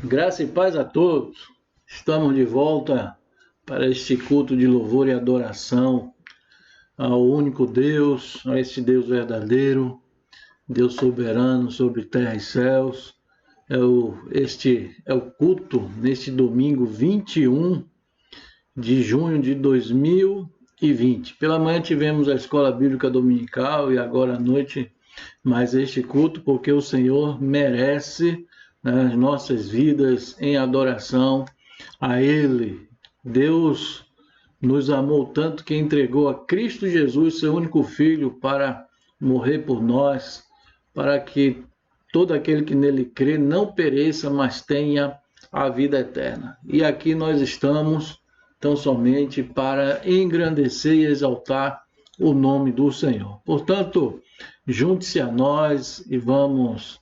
Graça e paz a todos. Estamos de volta para este culto de louvor e adoração ao único Deus, a este Deus verdadeiro, Deus soberano sobre terra e céus. Este é o culto neste domingo 21 de junho de 2020. Pela manhã tivemos a escola bíblica dominical e agora à noite mais este culto, porque o Senhor merece as nossas vidas em adoração a Ele. Deus nos amou tanto que entregou a Cristo Jesus, seu único Filho, para morrer por nós, para que todo aquele que nele crê não pereça, mas tenha a vida eterna. E aqui nós estamos tão somente para engrandecer e exaltar o nome do Senhor. Portanto, junte-se a nós e vamos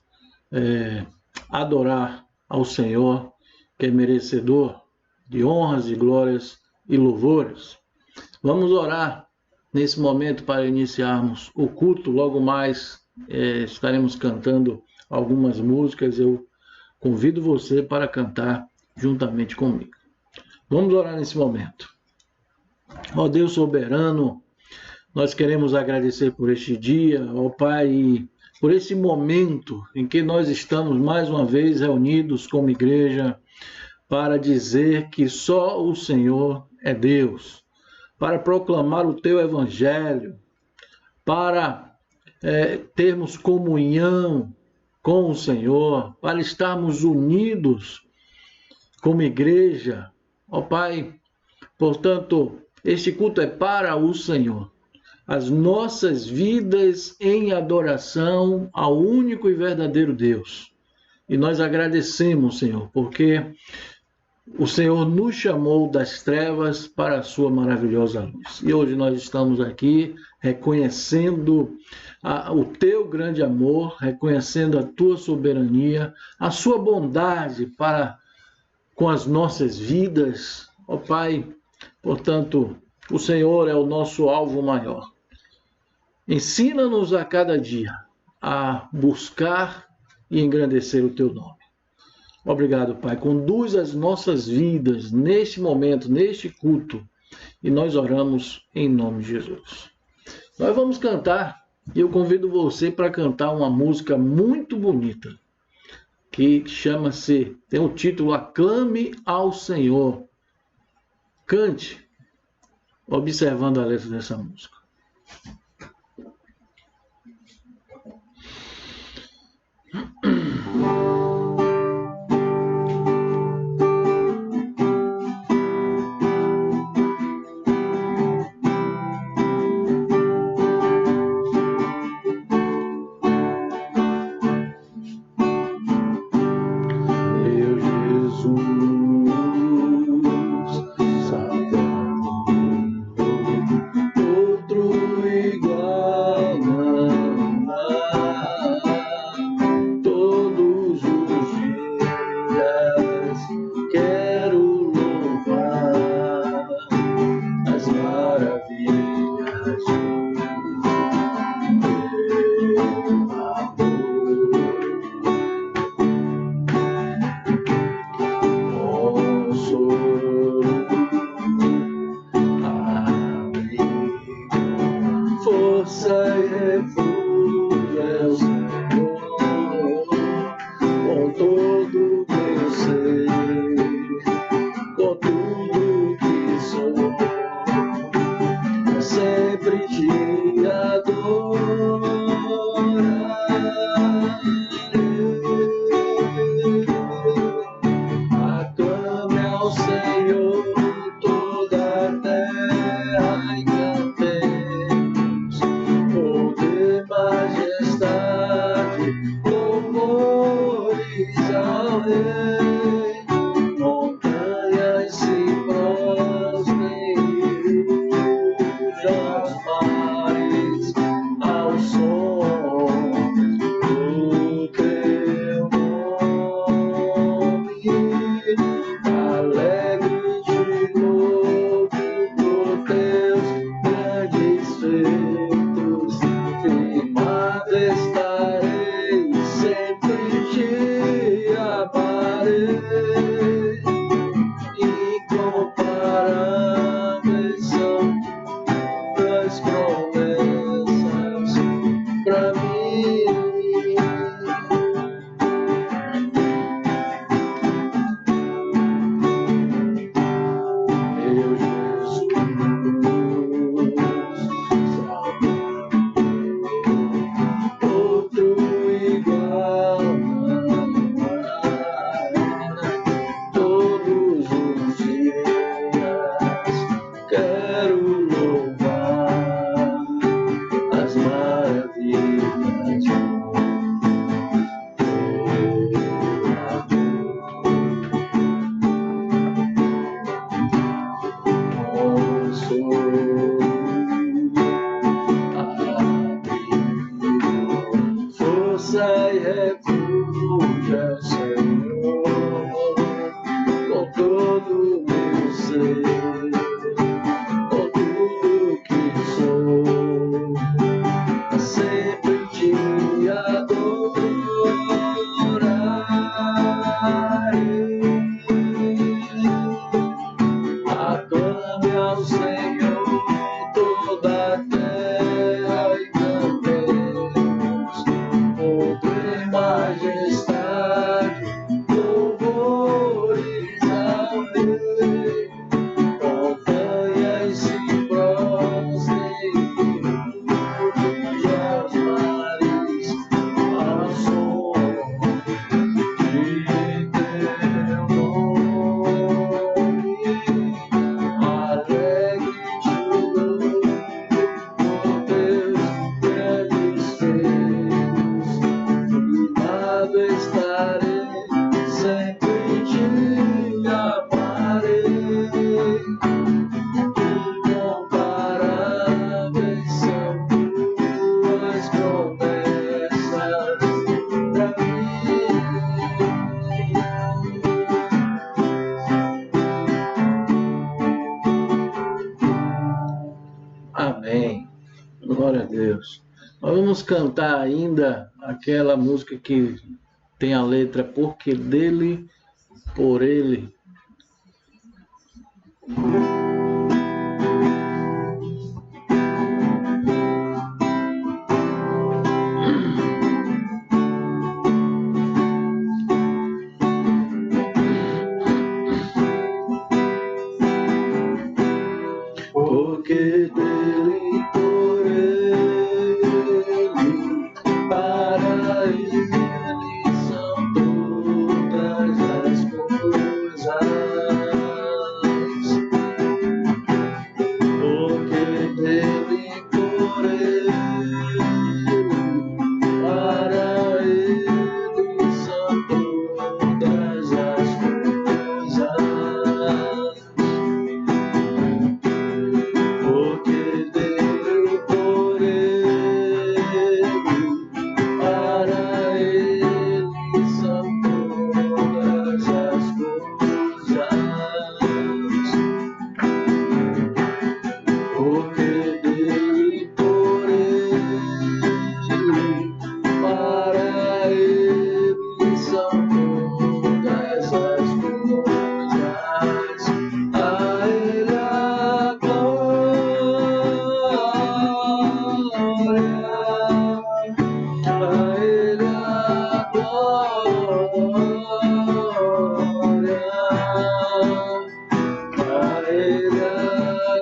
adorar ao Senhor, que é merecedor de honras, de glórias e louvores. Vamos orar nesse momento para iniciarmos o culto. Logo mais estaremos cantando algumas músicas. Eu convido você para cantar juntamente comigo. Vamos orar nesse momento. Ó Deus soberano, nós queremos agradecer por este dia, ó Pai, e por esse momento em que nós estamos mais uma vez reunidos como igreja para dizer que só o Senhor é Deus, para proclamar o Teu Evangelho, para termos comunhão com o Senhor, para estarmos unidos como igreja. Ó Pai, portanto, este culto é para o Senhor. As nossas vidas em adoração ao único e verdadeiro Deus. E nós agradecemos, Senhor, porque o Senhor nos chamou das trevas para a sua maravilhosa luz. E hoje nós estamos aqui reconhecendo o teu grande amor, reconhecendo a tua soberania, a sua bondade para com as nossas vidas. Ó Pai, portanto, o Senhor é o nosso alvo maior. Ensina-nos a cada dia a buscar e engrandecer o Teu nome. Obrigado, Pai. Conduz as nossas vidas neste momento, neste culto, e nós oramos em nome de Jesus. Nós vamos cantar, e eu convido você para cantar uma música muito bonita, que chama-se, tem o título Aclame ao Senhor. Cante, observando a letra dessa música. Estarei sempre te amarei. majestade, louvores ao Rei. Montanhas se prostrem, e aos mares ao som de teu nome. Alegre te louvo por teus grandes feitos, firmado estarei, sempre te amarei. Incomparáveis são tuas promessas pra mim. Amém. Glória a Deus. Nós vamos cantar ainda aquela música que tem a letra Porque dele, por ele. Porque dele, por ele, para ele são todas as coisas. Porque dele, por ele, para ele são todas as coisas. Porque dele, por ele, para ele são todas as coisas. Porque dele, por ele, para ele são todas as coisas. A ele a glória, a ele a glória, a ele a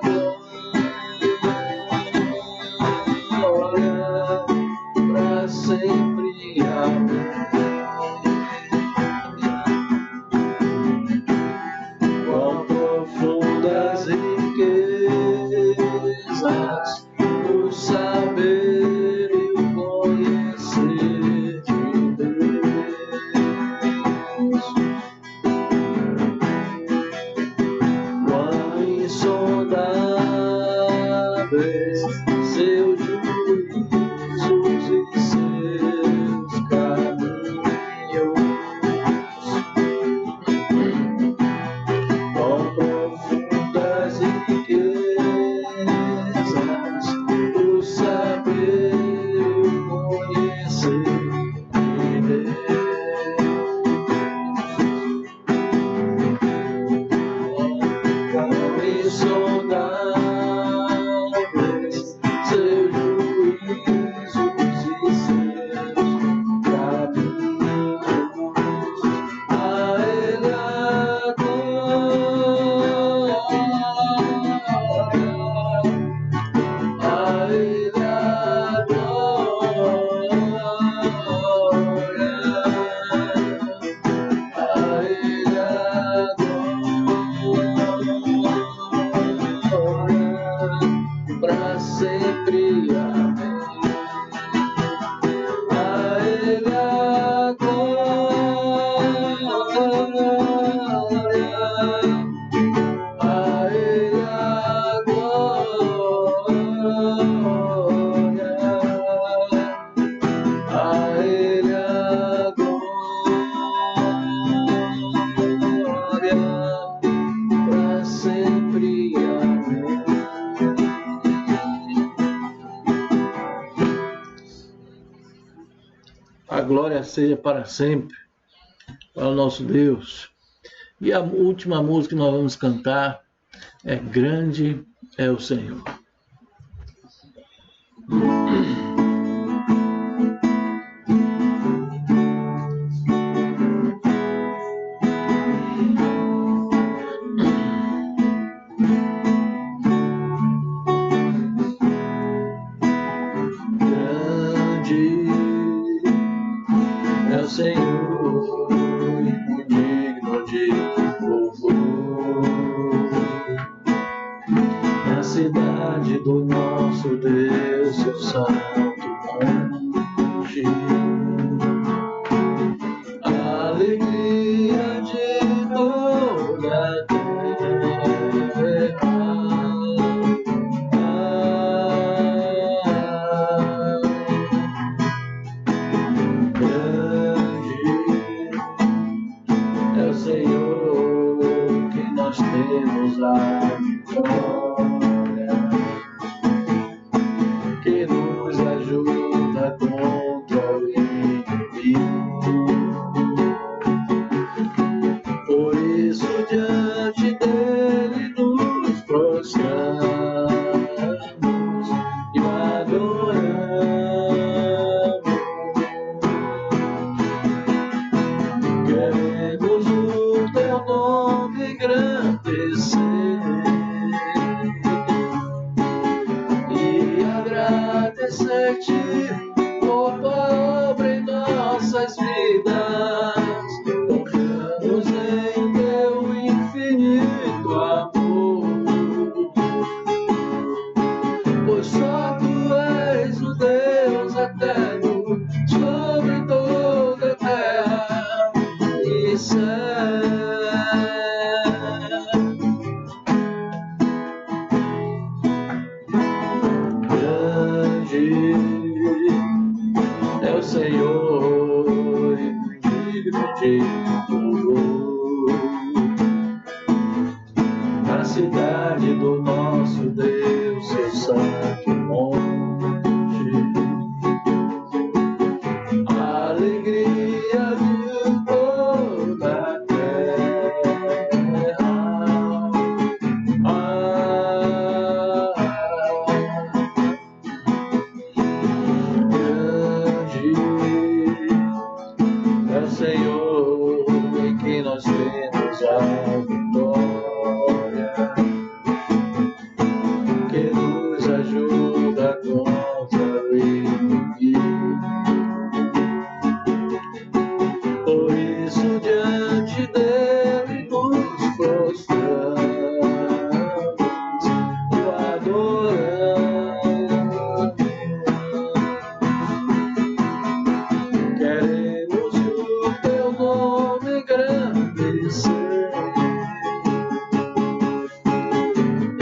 glória, pra sempre. Amém. Quão profundas riquezas o saber e o conhecer de Deus. Quão insondáveis seus juízos e seus caminhos. Quão profundas riquezas o saber e o conhecer de Deus. Quão insondáveis seus juízos e seus caminhos. A ele a glória, a ele a glória, a ele a glória, pra sempre. Amém. A ele a glória, a ele a glória, a ele a glória, pra sempre. Amém. A glória seja para sempre para o nosso Deus. E a última música que nós vamos cantar é Grande é o Senhor. Senhor, digno de louvor. Na cidade do nosso Deus, seu santo monte, a alegria de toda a terra. Senhor, que nós temos a vitória, que nos ajuda contra o inimigo. Por isso, diante dele nos prostramos e o adoramos. Queremos o teu nome engrandecer e agradecer-te por tua obra em nossas vidas. Confiamos em teu infinito amor, pois só tu és o Deus eterno sobre toda a terra e céu. Grande é o Senhor e muito digno de louvor. Na cidade do nosso Deus, seu santo monte, a alegria de toda a terra. Grande é o Senhor em que nós temos a vitória, que nos ajuda contra o inimigo. Por isso, diante dele nos prostramos e o adoramos. Queremos o teu nome engrandecer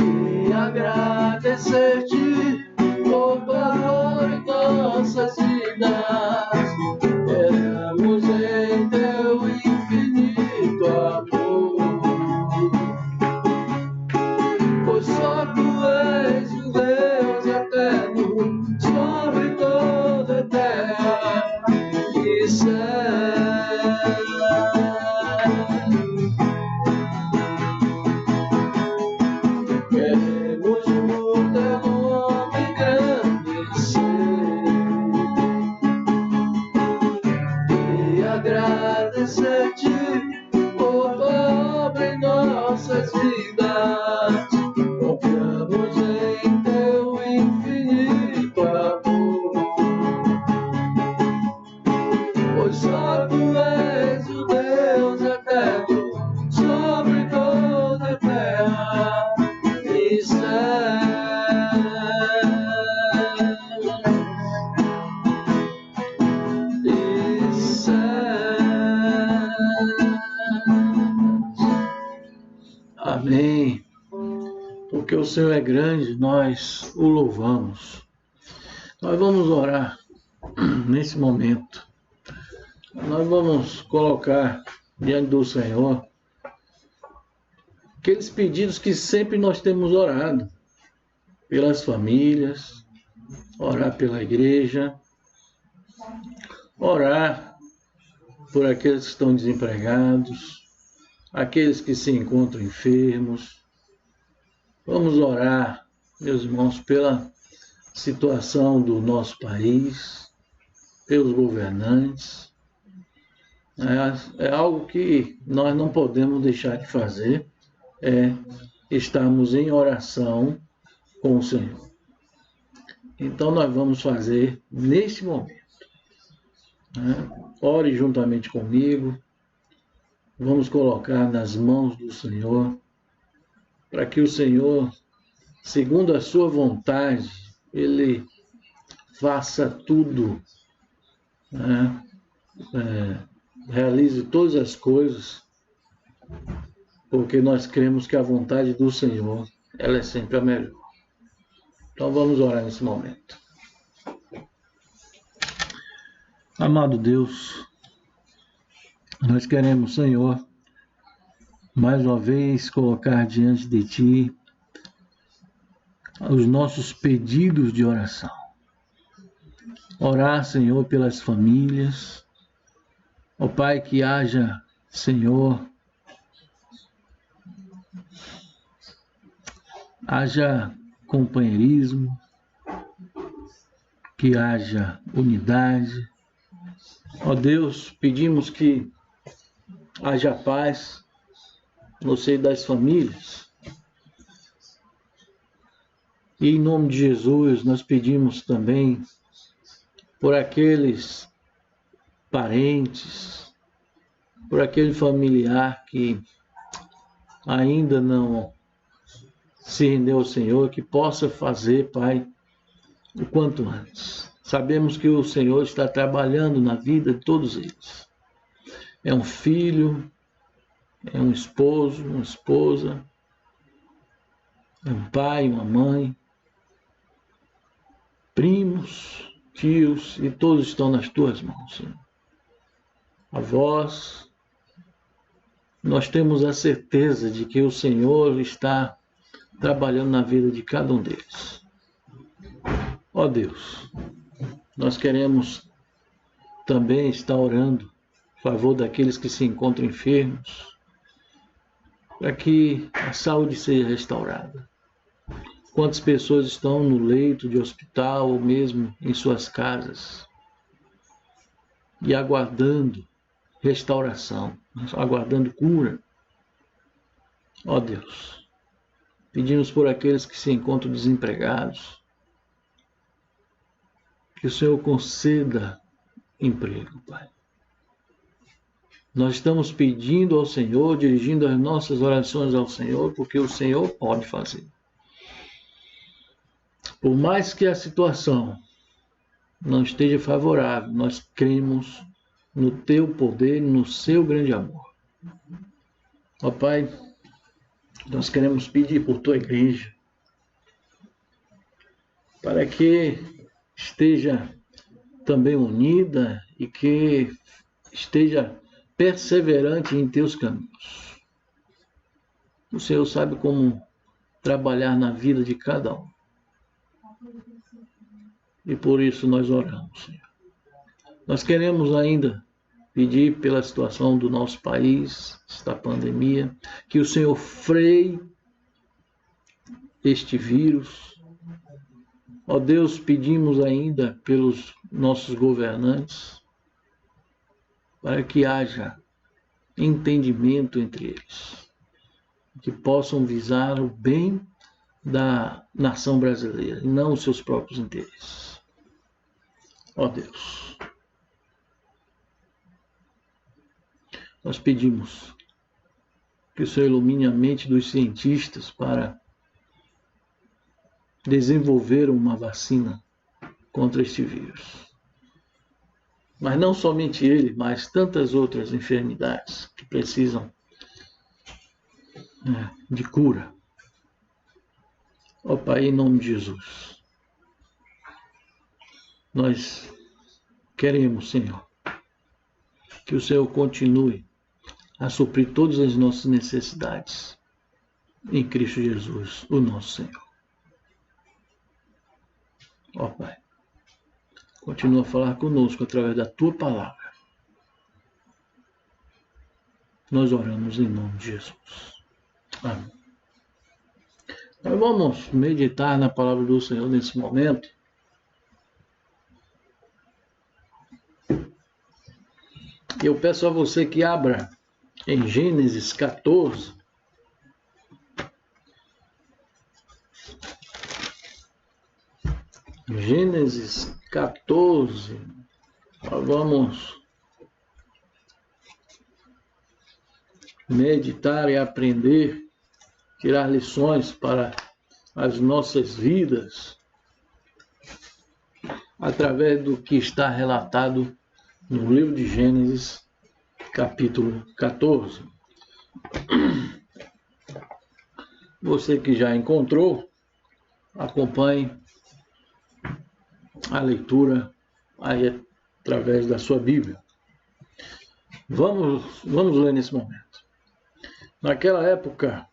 e agradecer-te por tua glória em nossas vidas. Queremos em teu infinito amor, pois só tu és o Deus eterno sobre toda a terra e céu. Queremos o teu nome engrandecer e agradecer-te por tua obra em nossas vidas. Confiamos em teu infinito amor, pois só tu és o Deus eterno sobre toda a terra e céu. E céu. Amém. Porque o Senhor é grande, nós o louvamos. Nós vamos orar nesse momento. Nós vamos colocar diante do Senhor aqueles pedidos que sempre nós temos orado, pelas famílias, orar pela igreja, orar por aqueles que estão desempregados, aqueles que se encontram enfermos. Vamos orar, meus irmãos, pela situação do nosso país, pelos governantes. É algo que nós não podemos deixar de fazer, é estarmos em oração com o Senhor. Então nós vamos fazer neste momento. né? Ore juntamente comigo. Vamos colocar nas mãos do Senhor, para que o Senhor, segundo a sua vontade, Ele faça tudo, né? Realize todas as coisas, porque nós cremos que a vontade do Senhor, ela é sempre a melhor. Então vamos orar nesse momento. Amado Deus, nós queremos, Senhor, mais uma vez colocar diante de Ti os nossos pedidos de oração. Orar, Senhor, pelas famílias. Ó Pai, que haja, Senhor, haja companheirismo, que haja unidade. Ó Deus, pedimos que haja paz no seio das famílias. E em nome de Jesus, nós pedimos também por aqueles parentes, por aquele familiar que ainda não se rendeu ao Senhor, que possa fazer, Pai, o quanto antes. Sabemos que o Senhor está trabalhando na vida de todos eles. É um filho, é um esposo, uma esposa, é um pai, uma mãe, primos, tios, e todos estão nas tuas mãos, Senhor. Avós, nós temos a certeza de que o Senhor está trabalhando na vida de cada um deles. Ó Deus, nós queremos também estar orando a favor daqueles que se encontram enfermos, para que a saúde seja restaurada. Quantas pessoas estão no leito de hospital ou mesmo em suas casas e aguardando restauração, aguardando cura. Ó Deus, pedimos por aqueles que se encontram desempregados, que o Senhor conceda emprego, Pai. Nós estamos pedindo ao Senhor, dirigindo as nossas orações ao Senhor, porque o Senhor pode fazer. Por mais que a situação não esteja favorável, nós cremos no Teu poder, no Seu grande amor. Ó Pai, nós queremos pedir por Tua igreja, para que esteja também unida e que esteja perseverante em Teus caminhos. O Senhor sabe como trabalhar na vida de cada um. E por isso nós oramos, Senhor. Nós queremos ainda pedir pela situação do nosso país, esta pandemia, que o Senhor freie este vírus. Ó Deus, pedimos ainda pelos nossos governantes, para que haja entendimento entre eles, que possam visar o bem da nação brasileira e não os seus próprios interesses. Ó Deus, nós pedimos que o Senhor ilumine a mente dos cientistas para desenvolver uma vacina contra este vírus. Mas não somente ele, mas tantas outras enfermidades que precisam de cura. Ó Pai, em nome de Jesus, nós queremos, Senhor, que o Senhor continue a suprir todas as nossas necessidades em Cristo Jesus, o nosso Senhor. Ó Pai, continua a falar conosco através da Tua palavra. Nós oramos em nome de Jesus. Amém. Nós vamos meditar na palavra do Senhor nesse momento. Eu peço a você que abra em Gênesis 14. Gênesis 14. Nós vamos meditar e aprender, tirar lições para as nossas vidas, através do que está relatado no livro de Gênesis, capítulo 14. Você que já encontrou, acompanhe a leitura aí através da sua Bíblia. Vamos ler nesse momento. Naquela época,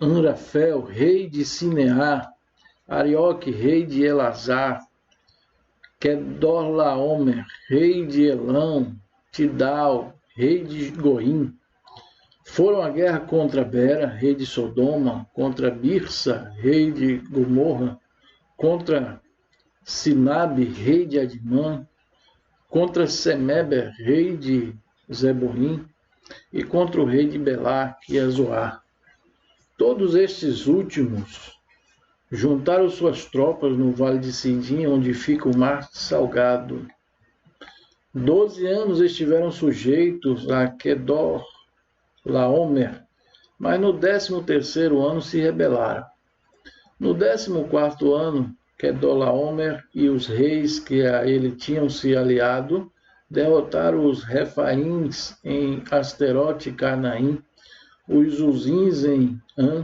Amrafel, rei de Sinear, Arioque, rei de Elazar, Kedorlaomer, rei de Elão, Tidal, rei de Goim, foram à guerra contra Bera, rei de Sodoma, contra Birsa, rei de Gomorra, contra Sinabe, rei de Adimã, contra Semeber, rei de Zeboim, e contra o rei de Belá, que é Zoar. Todos estes últimos juntaram suas tropas no vale de Sidim, onde fica o mar salgado. 12 anos estiveram sujeitos a Kedorlaomer, mas no 13º ano se rebelaram. No 14º ano, Kedorlaomer e os reis que a ele tinham se aliado derrotaram os Refaíns em Asterote e Carnaim, os Uzins em An,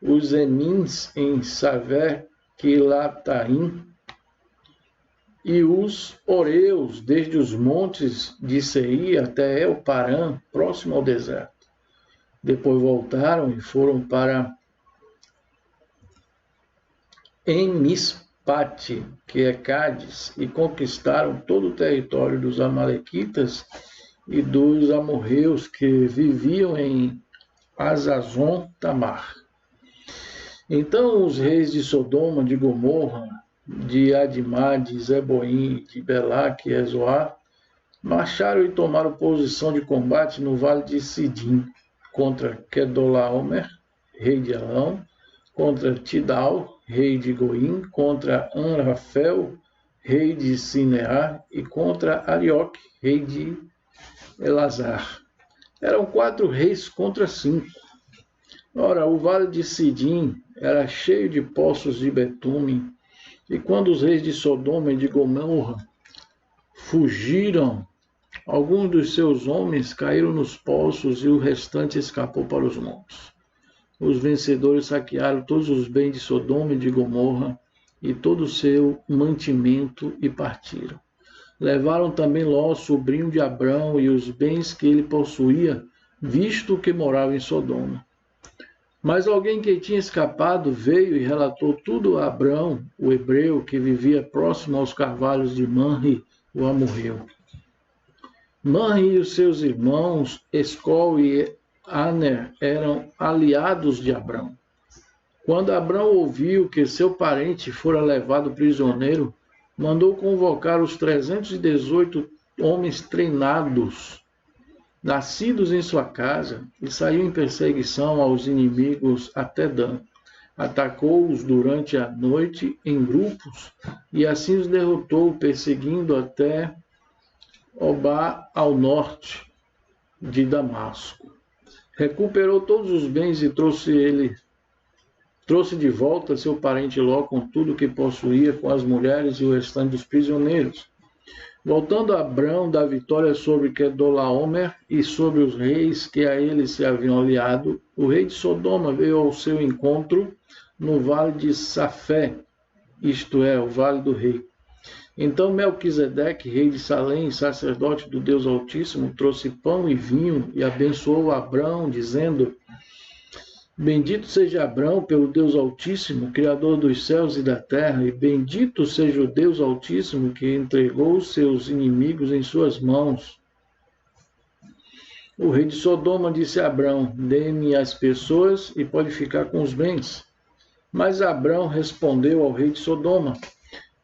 os Emins em Saver-Quilataim e os Oreus desde os montes de Seir até El-Parã, próximo ao deserto. Depois voltaram e foram para Emispate, que é Cádiz, e conquistaram todo o território dos amalequitas e dos amorreus que viviam em Azazon Tamar. Então os reis de Sodoma, de Gomorra, de Adimá, de Zeboim, de Belá, que é Zoar, marcharam e tomaram posição de combate no vale de Sidim, contra Kedorlaomer, rei de Elão, contra Tidal, rei de Goim, contra Amrafel, rei de Sinear, e contra Arioque, rei de Elazar. Eram 4 reis contra 5. Ora, o vale de Sidim era cheio de poços de betume, e quando os reis de Sodoma e de Gomorra fugiram, alguns dos seus homens caíram nos poços e o restante escapou para os montes. Os vencedores saquearam todos os bens de Sodoma e de Gomorra e todo o seu mantimento e partiram. Levaram também Ló, sobrinho de Abrão, e os bens que ele possuía, visto que morava em Sodoma. Mas alguém que tinha escapado veio e relatou tudo a Abrão, o hebreu, que vivia próximo aos carvalhos de Manre, o amorreu. Manre e os seus irmãos, Escol e Aner, eram aliados de Abrão. Quando Abrão ouviu que seu parente fora levado prisioneiro, mandou convocar os 318 homens treinados, nascidos em sua casa, e saiu em perseguição aos inimigos até Dan. Atacou-os durante a noite em grupos, e assim os derrotou, perseguindo até Obá, ao norte de Damasco. Recuperou todos os bens e trouxe de volta seu parente Ló com tudo o que possuía, com as mulheres e o restante dos prisioneiros. Voltando a Abrão da vitória sobre Kedorlaomer e sobre os reis que a ele se haviam aliado, o rei de Sodoma veio ao seu encontro no vale de Safé, isto é, o vale do rei. Então Melquisedeque, rei de Salém, sacerdote do Deus Altíssimo, trouxe pão e vinho e abençoou Abrão, dizendo: Bendito seja Abrão pelo Deus Altíssimo, Criador dos céus e da terra, e bendito seja o Deus Altíssimo que entregou os seus inimigos em suas mãos. O rei de Sodoma disse a Abrão: Dê-me as pessoas e pode ficar com os bens. Mas Abrão respondeu ao rei de Sodoma: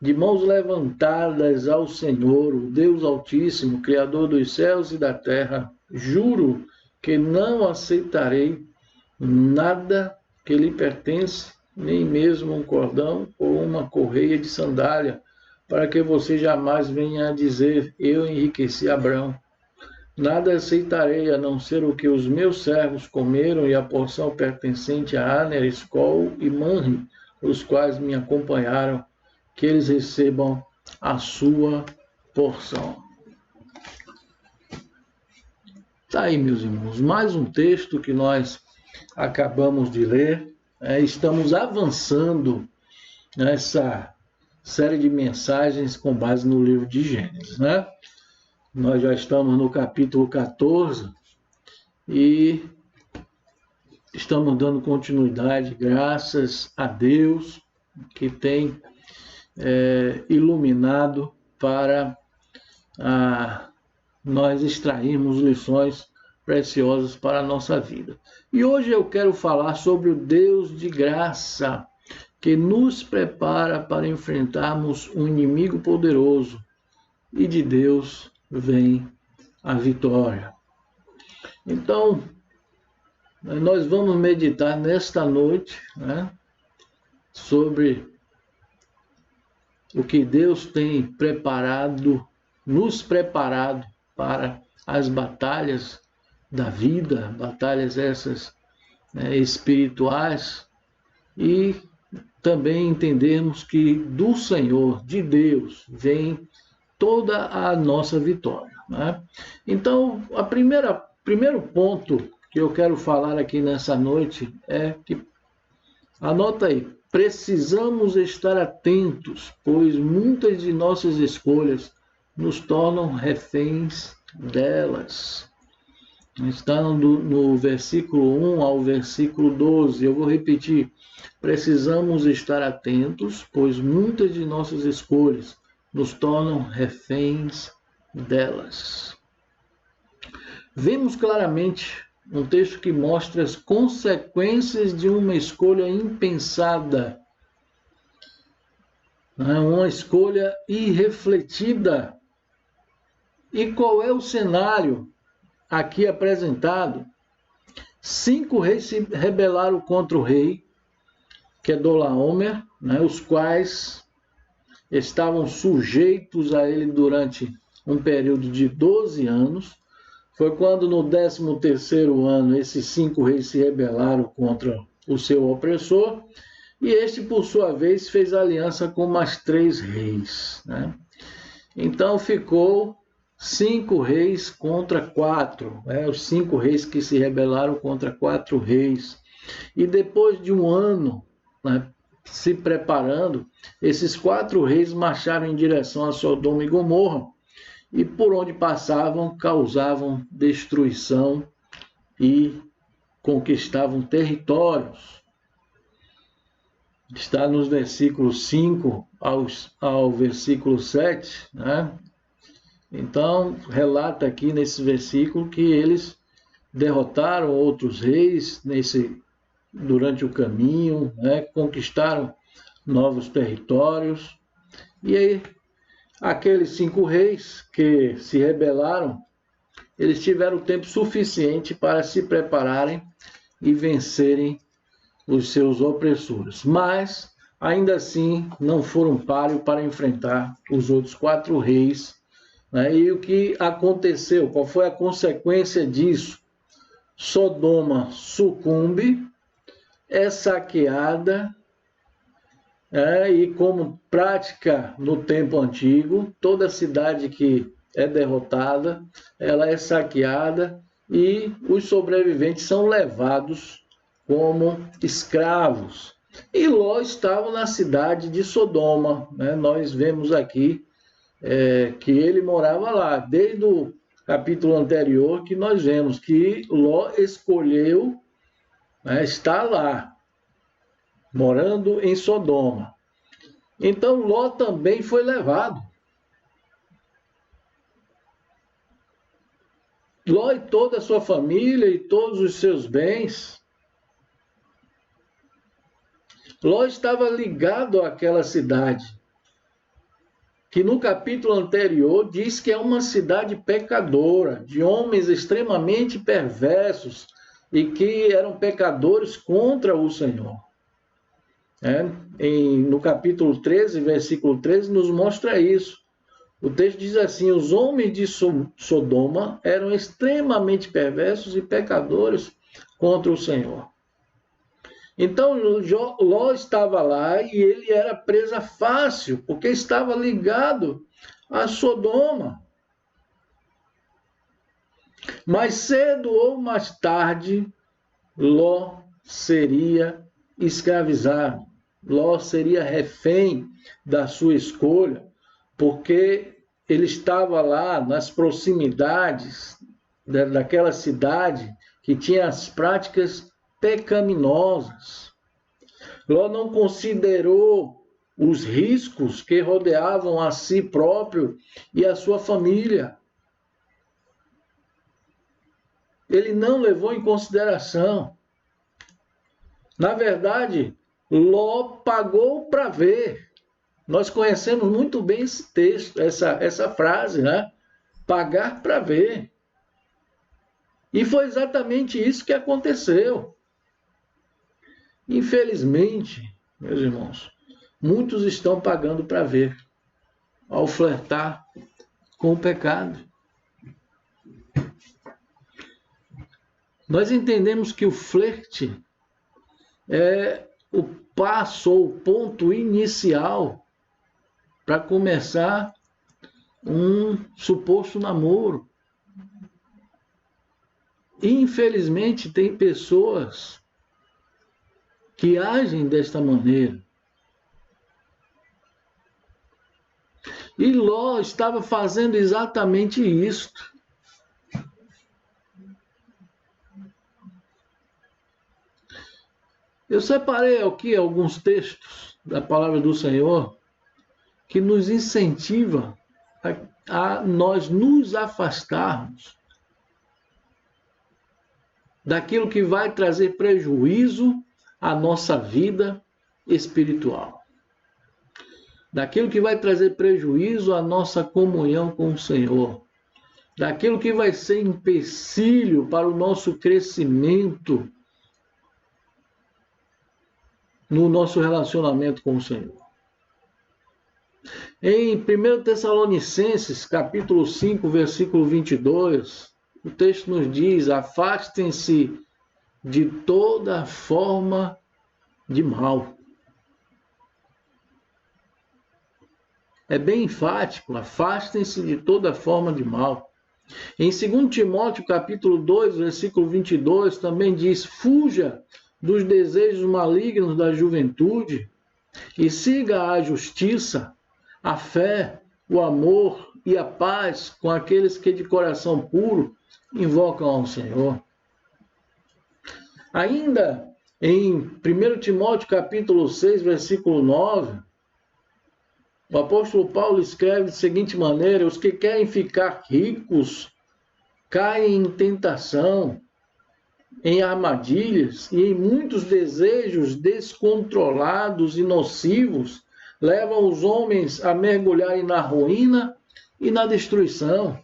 De mãos levantadas ao Senhor, o Deus Altíssimo, Criador dos céus e da terra, juro que não aceitarei nada que lhe pertence, nem mesmo um cordão ou uma correia de sandália, para que você jamais venha a dizer: eu enriqueci Abrão. Nada aceitarei a não ser o que os meus servos comeram e a porção pertencente a Aner, Escol e Manre, os quais me acompanharam, que eles recebam a sua porção. Está aí, meus irmãos, mais um texto que nós acabamos de ler. Estamos avançando nessa série de mensagens com base no livro de Gênesis, né? Nós já estamos no capítulo 14 e estamos dando continuidade, graças a Deus, que tem iluminado para nós extrairmos lições preciosas para a nossa vida. E hoje eu quero falar sobre o Deus de graça, que nos prepara para enfrentarmos um inimigo poderoso, e de Deus vem a vitória. Então, nós vamos meditar nesta noite, né, sobre o que Deus tem preparado, nos preparado para as batalhas da vida, batalhas essas espirituais, e também entendermos que do Senhor, de Deus, vem toda a nossa vitória, né? Então, primeiro ponto que eu quero falar aqui nessa noite é que, anota aí, precisamos estar atentos, pois muitas de nossas escolhas nos tornam reféns delas. Está no versículo 1 ao versículo 12, eu vou repetir. Precisamos estar atentos, pois muitas de nossas escolhas nos tornam reféns delas. Vemos claramente um texto que mostra as consequências de uma escolha impensada, uma escolha irrefletida. E qual é o cenário aqui apresentado? 5 reis se rebelaram contra o rei Quedorlaomer, os quais estavam sujeitos a ele durante um período de 12 anos. Foi quando no 13º ano esses 5 reis se rebelaram contra o seu opressor, e este, por sua vez, fez aliança com mais 3 reis. Então ficou 5 reis contra 4, os 5 reis que se rebelaram contra 4 reis. E depois de um ano se preparando, esses 4 reis marcharam em direção a Sodoma e Gomorra, e por onde passavam causavam destruição e conquistavam territórios. Está nos versículos 5 ao versículo 7, Então, relata aqui nesse versículo que eles derrotaram outros reis durante o caminho, conquistaram novos territórios. E aí, aqueles 5 reis que se rebelaram, eles tiveram tempo suficiente para se prepararem e vencerem os seus opressores. Mas, ainda assim, não foram páreo para enfrentar os outros 4 reis. E o que aconteceu? Qual foi a consequência disso? Sodoma sucumbe, é saqueada, e como prática no tempo antigo, toda cidade que é derrotada, ela é saqueada e os sobreviventes são levados como escravos. E Ló estava na cidade de Sodoma, Nós vemos aqui que ele morava lá, desde o capítulo anterior, que nós vemos que Ló escolheu estar lá, morando em Sodoma. Então Ló também foi levado. Ló e toda a sua família e todos os seus bens. Ló estava ligado àquela cidade, que no capítulo anterior diz que é uma cidade pecadora, de homens extremamente perversos e que eram pecadores contra o Senhor. No capítulo 13, versículo 13, nos mostra isso. O texto diz assim: os homens de Sodoma eram extremamente perversos e pecadores contra o Senhor. Então, Ló estava lá e ele era presa fácil, porque estava ligado a Sodoma. Mais cedo ou mais tarde, Ló seria escravizado. Ló seria refém da sua escolha, porque ele estava lá nas proximidades daquela cidade que tinha as práticas pecaminosas. Ló não considerou os riscos que rodeavam a si próprio e a sua família. Ele não levou em consideração. Na verdade, Ló pagou para ver. Nós conhecemos muito bem esse texto, essa frase, né? Pagar para ver. E foi exatamente isso que aconteceu. Infelizmente, meus irmãos, muitos estão pagando para ver, ao flertar com o pecado. Nós entendemos que o flerte é o passo ou o ponto inicial para começar um suposto namoro. Infelizmente, tem pessoas que agem desta maneira. E Ló estava fazendo exatamente isto. Eu separei aqui alguns textos da palavra do Senhor que nos incentiva a nós nos afastarmos daquilo que vai trazer prejuízo à nossa vida espiritual. Daquilo que vai trazer prejuízo à nossa comunhão com o Senhor. Daquilo que vai ser empecilho para o nosso crescimento no nosso relacionamento com o Senhor. Em 1 Tessalonicenses, capítulo 5, versículo 22, o texto nos diz: afastem-se de toda forma de mal. É bem enfático, afastem-se de toda forma de mal. Em 2 Timóteo, capítulo 2, versículo 22, também diz: fuja dos desejos malignos da juventude e siga a justiça, a fé, o amor e a paz com aqueles que de coração puro invocam ao Senhor. Ainda em 1 Timóteo capítulo 6, versículo 9, o apóstolo Paulo escreve da seguinte maneira: os que querem ficar ricos caem em tentação, em armadilhas e em muitos desejos descontrolados e nocivos, levam os homens a mergulharem na ruína e na destruição.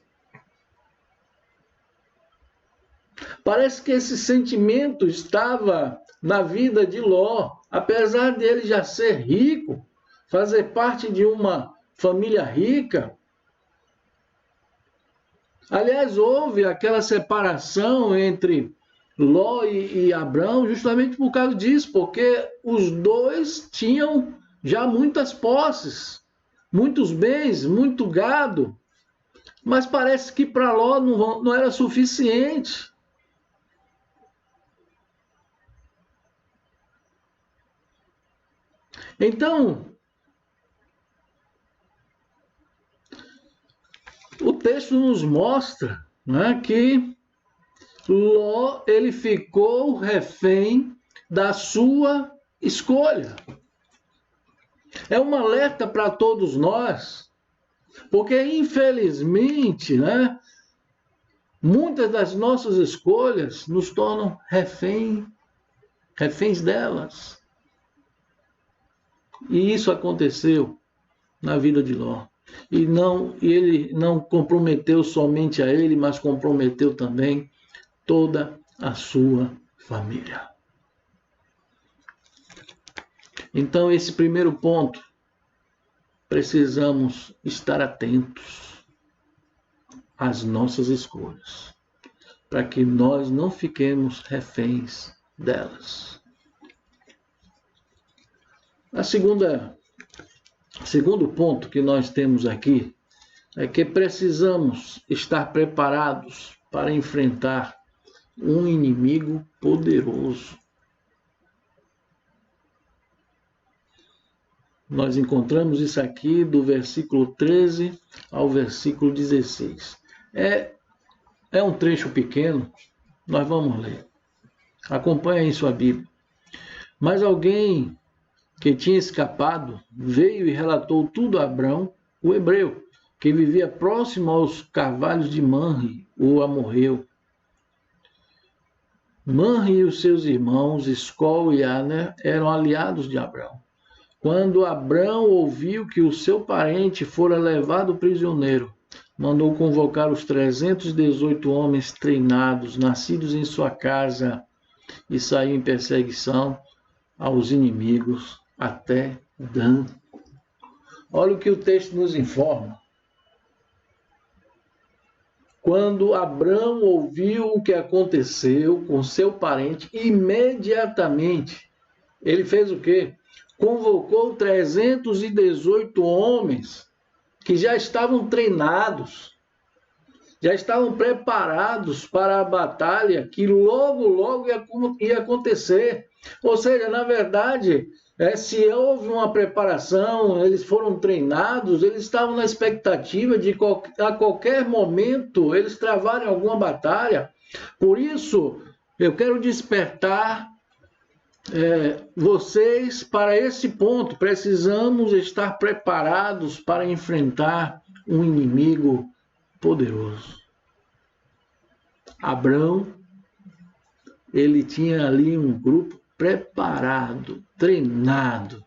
Parece que esse sentimento estava na vida de Ló, apesar dele já ser rico, fazer parte de uma família rica. Aliás, houve aquela separação entre Ló e Abrão justamente por causa disso, porque os dois tinham já muitas posses, muitos bens, muito gado, mas parece que para Ló não era suficiente. Então, o texto nos mostra, né, que Ló ele ficou refém da sua escolha. É um alerta para todos nós, porque infelizmente, né, muitas das nossas escolhas nos tornam reféns delas. E isso aconteceu na vida de Ló. E ele não comprometeu somente a ele, mas comprometeu também toda a sua família. Então, esse primeiro ponto, precisamos estar atentos às nossas escolhas, para que nós não fiquemos reféns delas. Segundo ponto que nós temos aqui é que precisamos estar preparados para enfrentar um inimigo poderoso. Nós encontramos isso aqui do versículo 13 ao versículo 16. É um trecho pequeno, nós vamos ler. Acompanhe em sua Bíblia. Mas alguém que tinha escapado veio e relatou tudo a Abrão, o hebreu, que vivia próximo aos carvalhos de Manre, o amorreu. Manre e os seus irmãos, Escol e Aner, eram aliados de Abrão. Quando Abrão ouviu que o seu parente fora levado prisioneiro, mandou convocar os 318 homens treinados, nascidos em sua casa, e saiu em perseguição aos inimigos até Dan. Olha o que o texto nos informa. Quando Abrão ouviu o que aconteceu com seu parente, imediatamente ele fez o quê? Convocou 318 homens que já estavam treinados, já estavam preparados para a batalha que logo ia acontecer. Ou seja, na verdade, se houve uma preparação, eles foram treinados, eles estavam na expectativa de a qualquer momento eles travarem alguma batalha. Por isso, eu quero despertar vocês para esse ponto. Precisamos estar preparados para enfrentar um inimigo poderoso. Abrão, ele tinha ali um grupo preparado, treinado,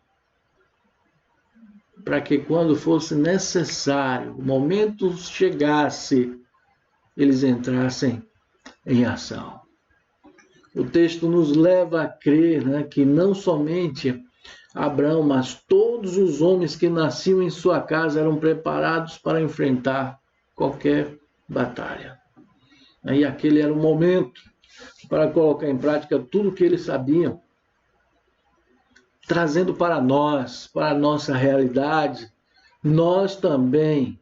para que quando fosse necessário, o momento chegasse, eles entrassem em ação. O texto nos leva a crer, que não somente Abrão, mas todos os homens que nasciam em sua casa eram preparados para enfrentar qualquer batalha. E aquele era o momento para colocar em prática tudo o que eles sabiam, trazendo para nós, para a nossa realidade. Nós também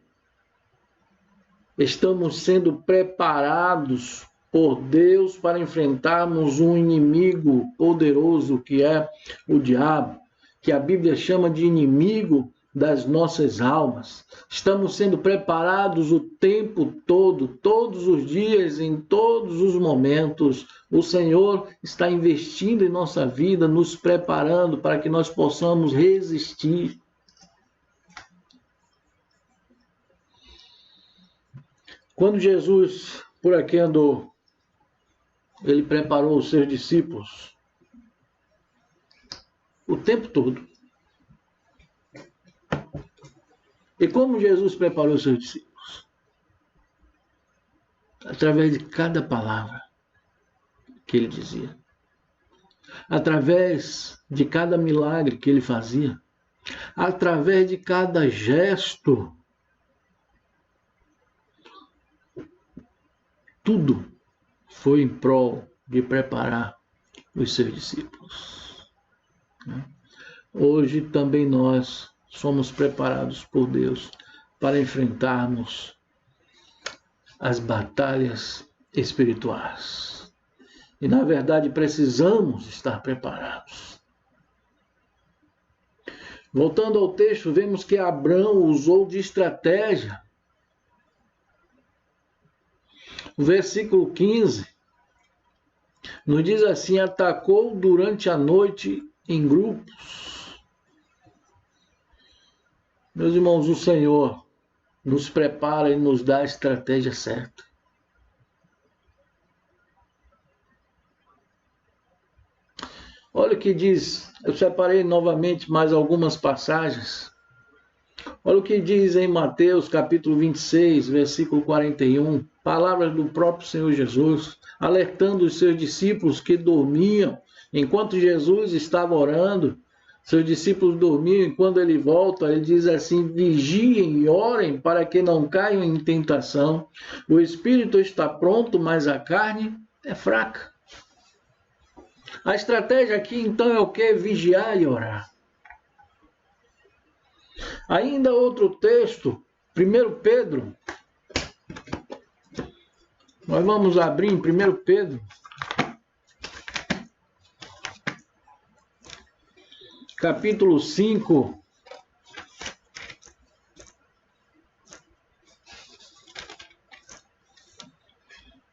estamos sendo preparados por Deus para enfrentarmos um inimigo poderoso que é o diabo, que a Bíblia chama de inimigo das nossas almas. Estamos sendo preparados o tempo todo, todos os dias, em todos os momentos. O Senhor está investindo em nossa vida, nos preparando para que nós possamos resistir. Quando Jesus por aqui andou, ele preparou os seus discípulos o tempo todo. E como Jesus preparou os seus discípulos? Através de cada palavra que ele dizia. Através de cada milagre que ele fazia. Através de cada gesto. Tudo foi em prol de preparar os seus discípulos. Hoje também nós somos preparados por Deus para enfrentarmos as batalhas espirituais. E, na verdade, precisamos estar preparados. Voltando ao texto, vemos que Abrão usou de estratégia. O versículo 15 nos diz assim: atacou durante a noite em grupos. Meus irmãos, o Senhor nos prepara e nos dá a estratégia certa. Olha o que diz, eu separei novamente mais algumas passagens. Olha o que diz em Mateus capítulo 26, versículo 41, palavras do próprio Senhor Jesus, alertando os seus discípulos que dormiam enquanto Jesus estava orando. Seus discípulos dormiam e quando ele volta, ele diz assim: vigiem e orem para que não caiam em tentação. O espírito está pronto, mas a carne é fraca. A estratégia aqui então é o quê? Vigiar e orar. Ainda outro texto, 1 Pedro. Nós vamos abrir em 1 Pedro. Capítulo 5.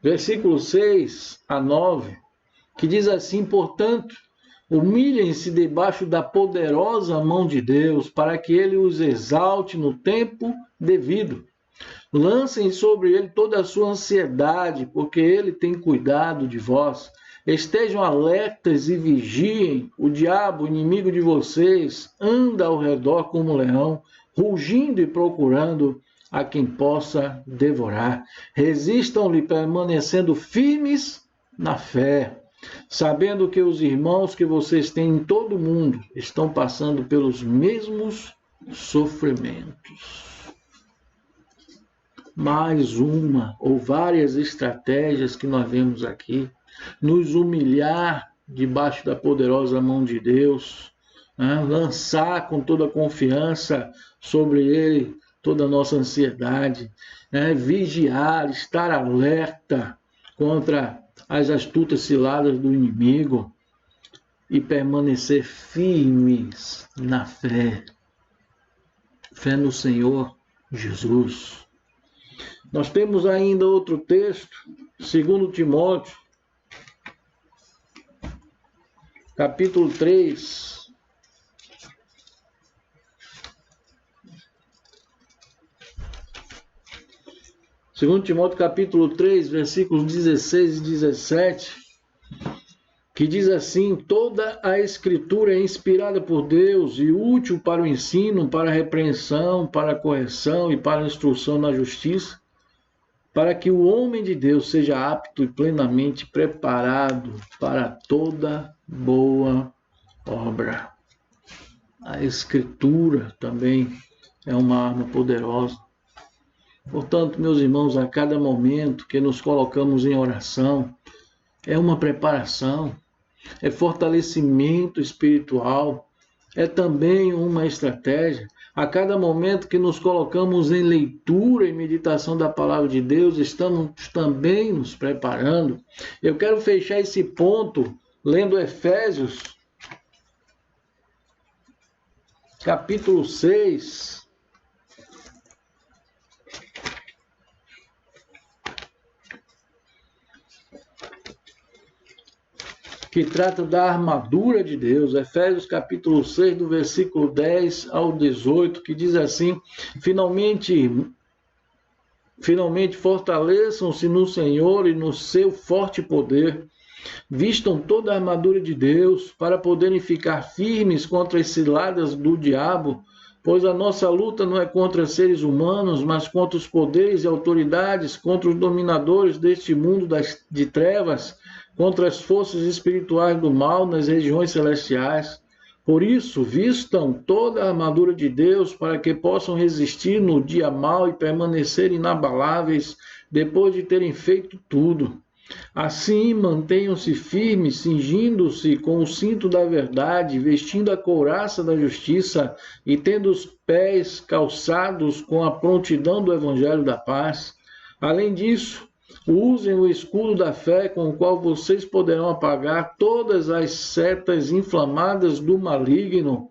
Versículo 6 a 9, que diz assim: portanto, humilhem-se debaixo da poderosa mão de Deus, para que ele os exalte no tempo devido. Lancem sobre ele toda a sua ansiedade, porque ele tem cuidado de vós. Estejam alertas e vigiem. O diabo, inimigo de vocês, anda ao redor como um leão, rugindo e procurando a quem possa devorar. Resistam-lhe, permanecendo firmes na fé, sabendo que os irmãos que vocês têm em todo o mundo estão passando pelos mesmos sofrimentos. Mais uma ou várias estratégias que nós vemos aqui. Nos humilhar debaixo da poderosa mão de Deus, né? Lançar com toda a confiança sobre ele toda a nossa ansiedade, né? Vigiar, estar alerta contra as astutas ciladas do inimigo e permanecer firmes na fé. Fé no Senhor Jesus. Nós temos ainda outro texto, 2 Timóteo, capítulo 3. Segundo Timóteo, capítulo 3, versículos 16 e 17, que diz assim: toda a escritura é inspirada por Deus e útil para o ensino, para a repreensão, para a correção e para a instrução na justiça, para que o homem de Deus seja apto e plenamente preparado para toda boa obra. A Escritura também é uma arma poderosa. Portanto, meus irmãos, a cada momento que nos colocamos em oração, é uma preparação, é fortalecimento espiritual, é também uma estratégia. A cada momento que nos colocamos em leitura e meditação da palavra de Deus, estamos também nos preparando. Eu quero fechar esse ponto lendo Efésios, capítulo 6. Que trata da armadura de Deus, Efésios capítulo 6, do versículo 10 ao 18, que diz assim: finalmente fortaleçam-se no Senhor e no seu forte poder, vistam toda a armadura de Deus, para poderem ficar firmes contra as ciladas do diabo, pois a nossa luta não é contra seres humanos, mas contra os poderes e autoridades, contra os dominadores deste mundo de trevas, contra as forças espirituais do mal nas regiões celestiais. Por isso, vistam toda a armadura de Deus para que possam resistir no dia mau e permanecer inabaláveis depois de terem feito tudo. Assim, mantenham-se firmes, cingindo-se com o cinto da verdade, vestindo a couraça da justiça e tendo os pés calçados com a prontidão do evangelho da paz. Além disso, usem o escudo da fé, com o qual vocês poderão apagar todas as setas inflamadas do maligno.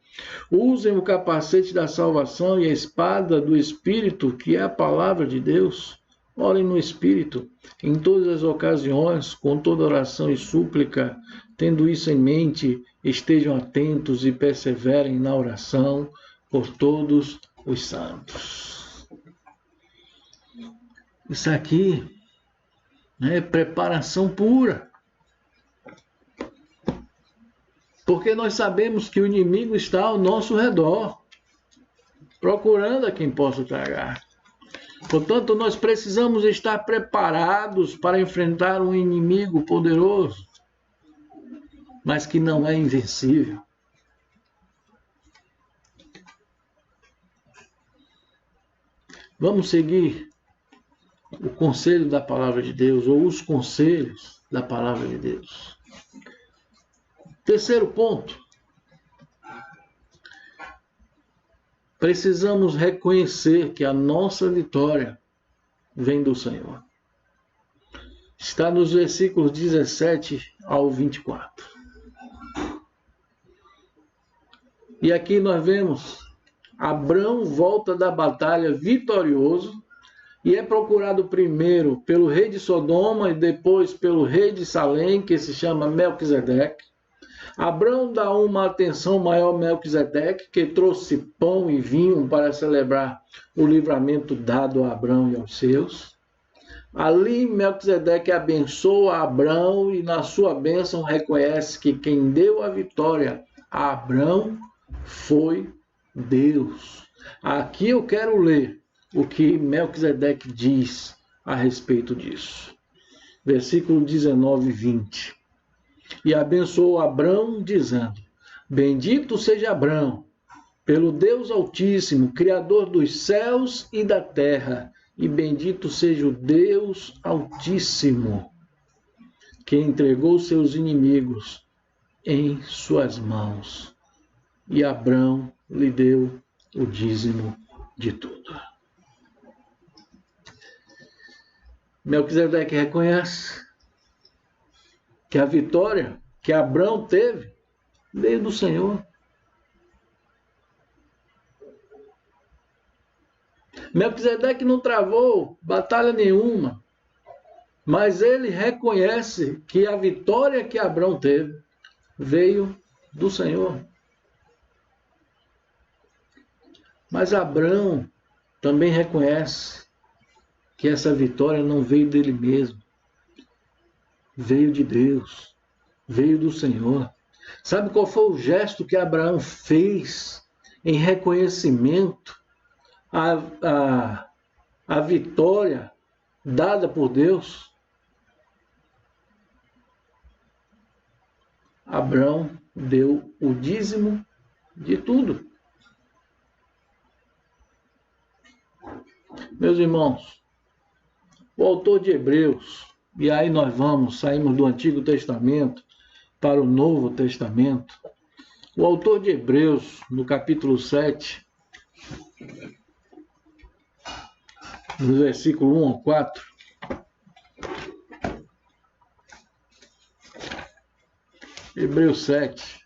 Usem o capacete da salvação e a espada do Espírito, que é a palavra de Deus. Orem no Espírito, em todas as ocasiões, com toda oração e súplica. Tendo isso em mente, estejam atentos e perseverem na oração por todos os santos. Isso aqui é preparação pura. Porque nós sabemos que o inimigo está ao nosso redor, procurando a quem possa tragar. Portanto, nós precisamos estar preparados para enfrentar um inimigo poderoso, mas que não é invencível. Vamos seguir o conselho da palavra de Deus, ou os conselhos da palavra de Deus. Terceiro ponto. Precisamos reconhecer que a nossa vitória vem do Senhor. Está nos versículos 17 ao 24. E aqui nós vemos Abrão volta da batalha vitorioso e é procurado primeiro pelo rei de Sodoma e depois pelo rei de Salém, que se chama Melquisedeque. Abrão dá uma atenção maior a Melquisedeque, que trouxe pão e vinho para celebrar o livramento dado a Abrão e aos seus. Ali, Melquisedeque abençoa Abrão e, na sua bênção, reconhece que quem deu a vitória a Abrão foi Deus. Aqui eu quero ler o que Melquisedeque diz a respeito disso. Versículo 19 e 20. E abençoou Abrão, dizendo: Bendito seja Abrão, pelo Deus Altíssimo, Criador dos céus e da terra, e bendito seja o Deus Altíssimo, que entregou seus inimigos em suas mãos. E Abrão lhe deu o dízimo de tudo. Melquisedeque reconhece que a vitória que Abrão teve veio do Senhor. Melquisedeque não travou batalha nenhuma, mas ele reconhece que a vitória que Abrão teve veio do Senhor. Mas Abrão também reconhece que essa vitória não veio dele mesmo. Veio de Deus, veio do Senhor. Sabe qual foi o gesto que Abraão fez em reconhecimento à vitória dada por Deus? Abraão deu o dízimo de tudo. Meus irmãos, o autor de Hebreus, e aí nós saímos do Antigo Testamento para o Novo Testamento. O autor de Hebreus, no capítulo 7, no versículo 1 ao 4, Hebreus 7,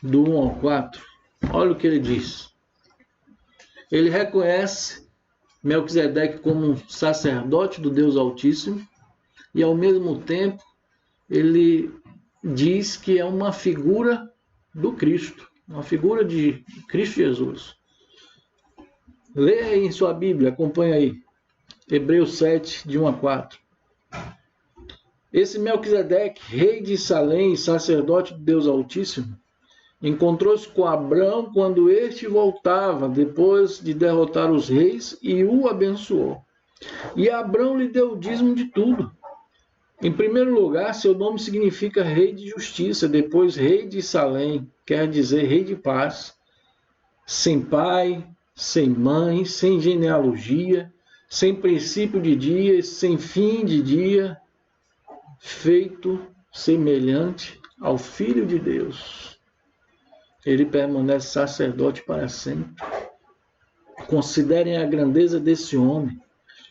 do 1 ao 4, olha o que ele diz. Ele reconhece Melquisedeque como um sacerdote do Deus Altíssimo e, ao mesmo tempo, ele diz que é uma figura do Cristo, uma figura de Cristo Jesus. Leia aí em sua Bíblia, acompanha aí. Hebreus 7, de 1 a 4. Esse Melquisedeque, rei de Salém e sacerdote do Deus Altíssimo, encontrou-se com Abrão quando este voltava, depois de derrotar os reis, e o abençoou. E Abrão lhe deu o dízimo de tudo. Em primeiro lugar, seu nome significa rei de justiça, depois rei de Salém, quer dizer rei de paz, sem pai, sem mãe, sem genealogia, sem princípio de dias, sem fim de dia, feito semelhante ao Filho de Deus. Ele permanece sacerdote para sempre. Considerem a grandeza desse homem.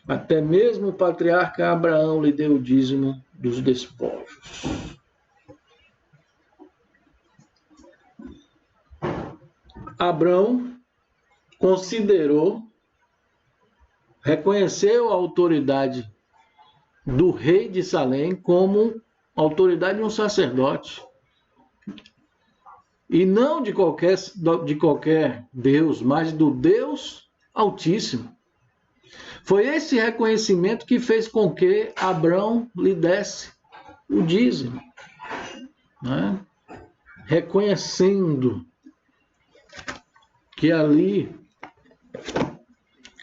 Até mesmo o patriarca Abraão lhe deu o dízimo dos despojos. Abrão reconheceu a autoridade do rei de Salém como autoridade de um sacerdote. E não de qualquer Deus, mas do Deus Altíssimo. Foi esse reconhecimento que fez com que Abrão lhe desse o dízimo, né? Reconhecendo que ali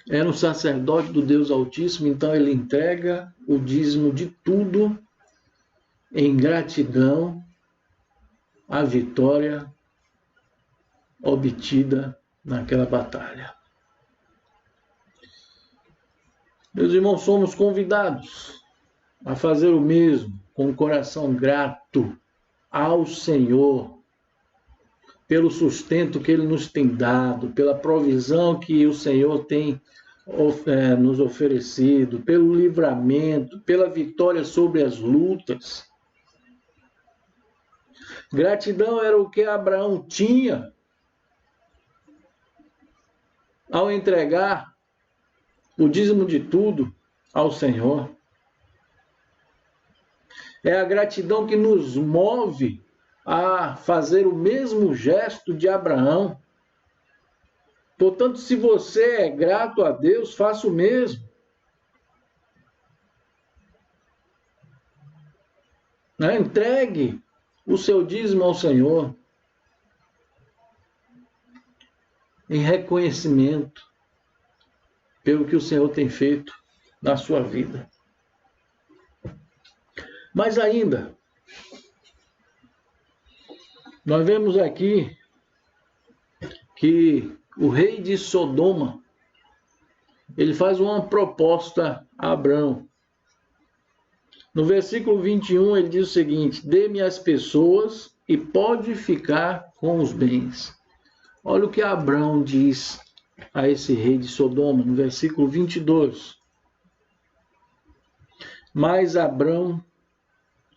era um sacerdote do Deus Altíssimo, então ele entrega o dízimo de tudo em gratidão à vitória obtida naquela batalha. Meus irmãos, somos convidados a fazer o mesmo com o coração grato ao Senhor pelo sustento que Ele nos tem dado, pela provisão que o Senhor tem nos oferecido, pelo livramento, pela vitória sobre as lutas. Gratidão era o que Abraão tinha ao entregar o dízimo de tudo ao Senhor. É a gratidão que nos move a fazer o mesmo gesto de Abraão. Portanto, se você é grato a Deus, faça o mesmo. Entregue o seu dízimo ao Senhor em reconhecimento pelo que o Senhor tem feito na sua vida. Mas ainda, nós vemos aqui que o rei de Sodoma, ele faz uma proposta a Abraão. No versículo 21, ele diz o seguinte: dê-me as pessoas e pode ficar com os bens. Olha o que Abraão diz a esse rei de Sodoma, no versículo 22. Mas Abraão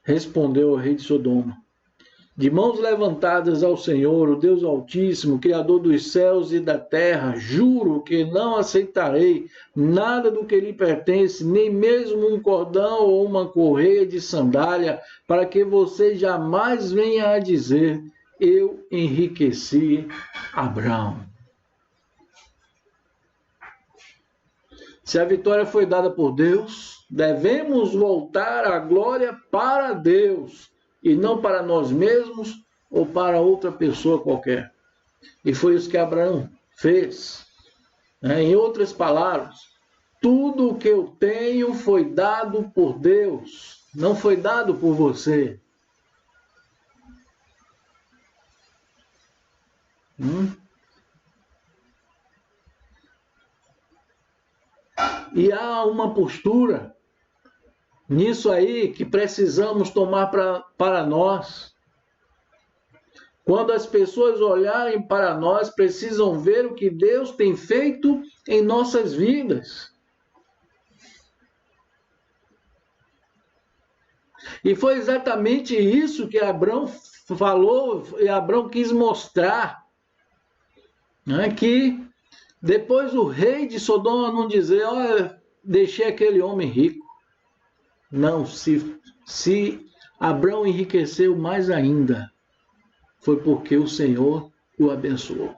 respondeu ao rei de Sodoma: de mãos levantadas ao Senhor, o Deus Altíssimo, Criador dos céus e da terra, juro que não aceitarei nada do que lhe pertence, nem mesmo um cordão ou uma correia de sandália, para que você jamais venha a dizer: eu enriqueci Abraão. Se a vitória foi dada por Deus, devemos voltar a glória para Deus, e não para nós mesmos ou para outra pessoa qualquer. E foi isso que Abraão fez. Em outras palavras, tudo o que eu tenho foi dado por Deus, não foi dado por você. E há uma postura nisso aí que precisamos tomar para nós. Quando as pessoas olharem para nós, precisam ver o que Deus tem feito em nossas vidas. E foi exatamente isso que Abraão falou, e Abraão quis mostrar, que depois o rei de Sodoma não dizer: olha, deixei aquele homem rico. Não, se Abraão enriqueceu mais ainda, foi porque o Senhor o abençoou.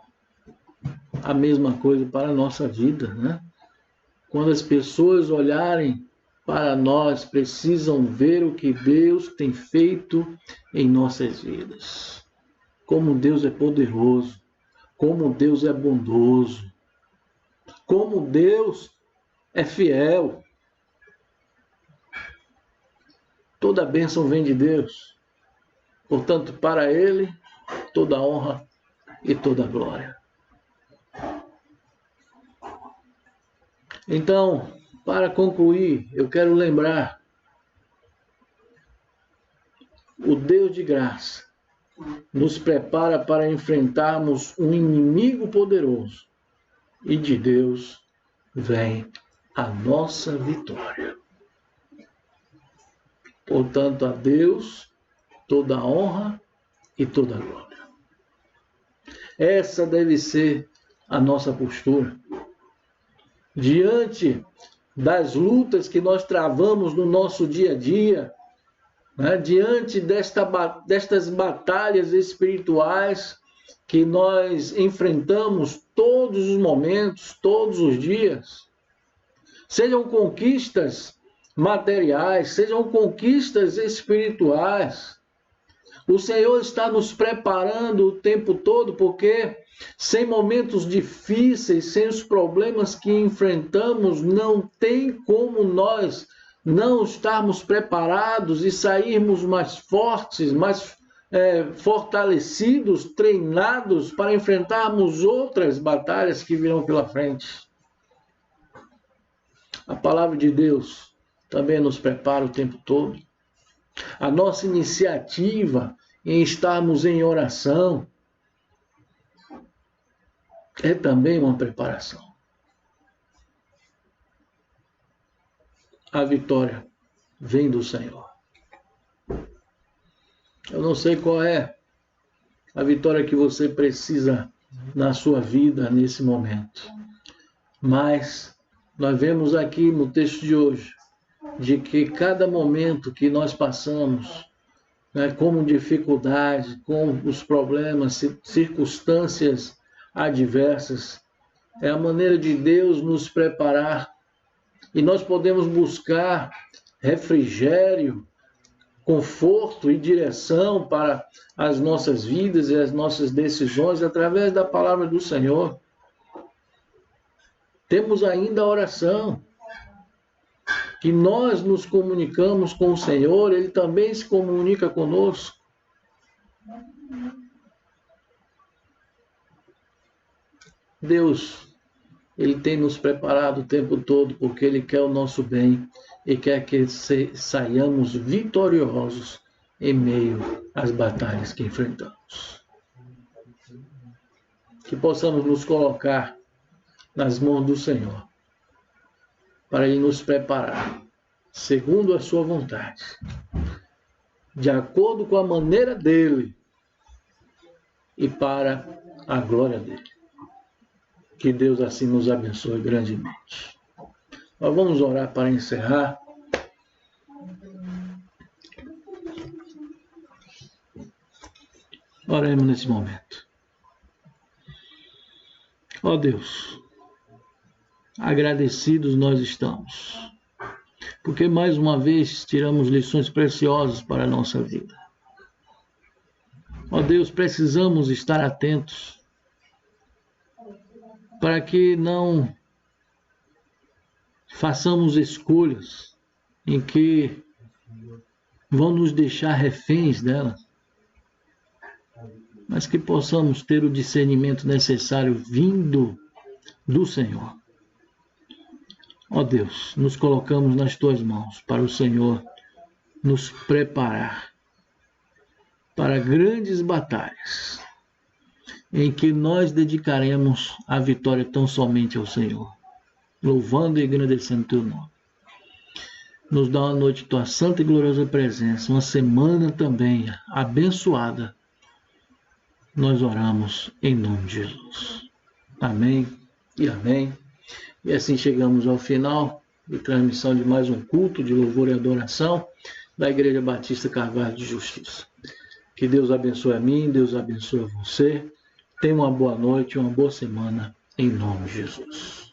A mesma coisa para a nossa vida, Quando as pessoas olharem para nós, precisam ver o que Deus tem feito em nossas vidas. Como Deus é poderoso, como Deus é bondoso, como Deus é fiel. Toda bênção vem de Deus. Portanto, para Ele, toda honra e toda glória. Então, para concluir, eu quero lembrar: o Deus de graça nos prepara para enfrentarmos um inimigo poderoso, e de Deus vem a nossa vitória. Portanto, a Deus toda a honra e toda a glória. Essa deve ser a nossa postura. Diante das lutas que nós travamos no nosso dia a dia, diante destas batalhas espirituais que nós enfrentamos todos os momentos, todos os dias, sejam conquistas materiais, sejam conquistas espirituais, o Senhor está nos preparando o tempo todo, porque sem momentos difíceis, sem os problemas que enfrentamos, não tem como nós não estarmos preparados e sairmos mais fortes, mais fortalecidos, treinados para enfrentarmos outras batalhas que virão pela frente. A palavra de Deus também nos prepara o tempo todo. A nossa iniciativa em estarmos em oração é também uma preparação. A vitória vem do Senhor. Eu não sei qual é a vitória que você precisa na sua vida nesse momento, mas nós vemos aqui no texto de hoje de que cada momento que nós passamos, como dificuldade, com os problemas, circunstâncias adversas, é a maneira de Deus nos preparar e nós podemos buscar refrigério, conforto e direção para as nossas vidas e as nossas decisões através da palavra do Senhor. Temos ainda a oração, que nós nos comunicamos com o Senhor, Ele também se comunica conosco. Deus, Ele tem nos preparado o tempo todo, porque Ele quer o nosso bem e quer que saiamos vitoriosos em meio às batalhas que enfrentamos. Que possamos nos colocar nas mãos do Senhor, para Ele nos preparar, segundo a sua vontade, de acordo com a maneira dEle e para a glória dEle. Que Deus assim nos abençoe grandemente. Nós vamos orar para encerrar. Oremos nesse momento. Ó Deus, agradecidos nós estamos, porque mais uma vez tiramos lições preciosas para a nossa vida. Ó Deus, precisamos estar atentos para que não façamos escolhas em que vão nos deixar reféns dela, mas que possamos ter o discernimento necessário vindo do Senhor. Ó Deus, nos colocamos nas Tuas mãos para o Senhor nos preparar para grandes batalhas, em que nós dedicaremos a vitória tão somente ao Senhor, louvando e agradecendo Teu nome. Nos dá uma noite Tua santa e gloriosa presença, uma semana também abençoada. Nós oramos em nome de Jesus. Amém e amém. E assim chegamos ao final de transmissão de mais um culto de louvor e adoração da Igreja Batista Carvalho de Justiça. Que Deus abençoe a mim, Deus abençoe a você. Tenha uma boa noite, uma boa semana, em nome de Jesus.